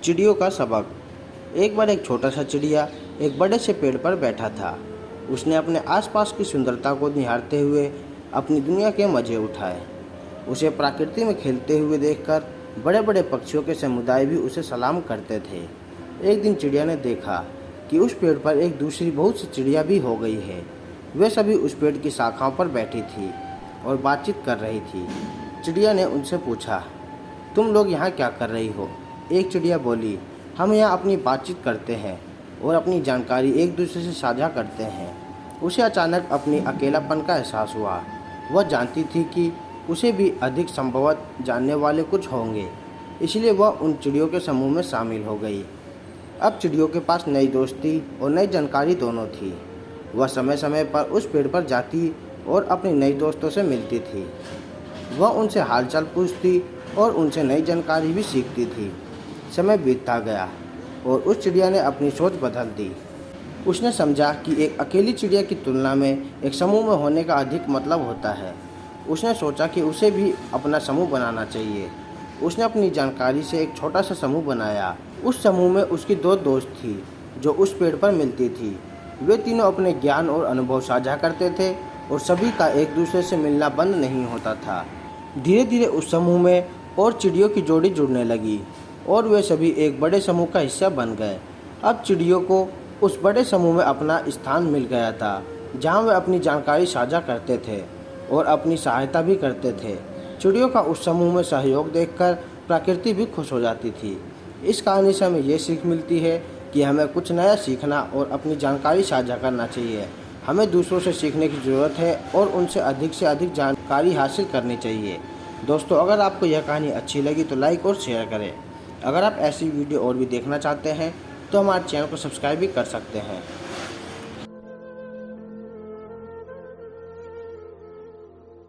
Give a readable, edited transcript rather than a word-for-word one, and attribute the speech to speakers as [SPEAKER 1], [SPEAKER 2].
[SPEAKER 1] चिड़ियों का सबक। एक बार एक छोटा सा चिड़िया एक बड़े से पेड़ पर बैठा था। उसने अपने आसपास की सुंदरता को निहारते हुए अपनी दुनिया के मज़े उठाए। उसे प्रकृति में खेलते हुए देखकर बड़े बड़े पक्षियों के समुदाय भी उसे सलाम करते थे। एक दिन चिड़िया ने देखा कि उस पेड़ पर एक दूसरी बहुत सी चिड़िया भी हो गई है। वे सभी उस पेड़ की शाखाओं पर बैठी थी और बातचीत कर रही थी। चिड़िया ने उनसे पूछा, तुम लोग यहाँ क्या कर रही हो? एक चिड़िया बोली, हम यहाँ अपनी बातचीत करते हैं और अपनी जानकारी एक दूसरे से साझा करते हैं। उसे अचानक अपनी अकेलापन का एहसास हुआ। वह जानती थी कि उसे भी अधिक संभवतः जानने वाले कुछ होंगे, इसलिए वह उन चिड़ियों के समूह में शामिल हो गई। अब चिड़ियों के पास नई दोस्ती और नई जानकारी दोनों थी। वह समय समय पर उस पेड़ पर जाती और अपने नए दोस्तों से मिलती थी। वह उनसे हालचाल पूछती और उनसे नई जानकारी भी सीखती थी। समय बीतता गया और उस चिड़िया ने अपनी सोच बदल दी। उसने समझा कि एक अकेली चिड़िया की तुलना में एक समूह में होने का अधिक मतलब होता है। उसने सोचा कि उसे भी अपना समूह बनाना चाहिए। उसने अपनी जानकारी से एक छोटा सा समूह बनाया। उस समूह में उसकी दो दोस्त थी जो उस पेड़ पर मिलती थी। वे तीनों अपने ज्ञान और अनुभव साझा करते थे और सभी का एक दूसरे से मिलना बंद नहीं होता था। धीरे धीरे उस समूह में और चिड़ियों की जोड़ी जुड़ने लगी और वे सभी एक बड़े समूह का हिस्सा बन गए। अब चिड़ियों को उस बड़े समूह में अपना स्थान मिल गया था, जहां वे अपनी जानकारी साझा करते थे और अपनी सहायता भी करते थे। चिड़ियों का उस समूह में सहयोग देखकर प्रकृति भी खुश हो जाती थी। इस कहानी से हमें ये सीख मिलती है कि हमें कुछ नया सीखना और अपनी जानकारी साझा करना चाहिए। हमें दूसरों से सीखने की ज़रूरत है और उनसे अधिक जानकारी हासिल करनी चाहिए। दोस्तों, अगर आपको यह कहानी अच्छी लगी तो लाइक और शेयर करें। अगर आप ऐसी वीडियो और भी देखना चाहते हैं तो हमारे चैनल को सब्सक्राइब भी कर सकते हैं।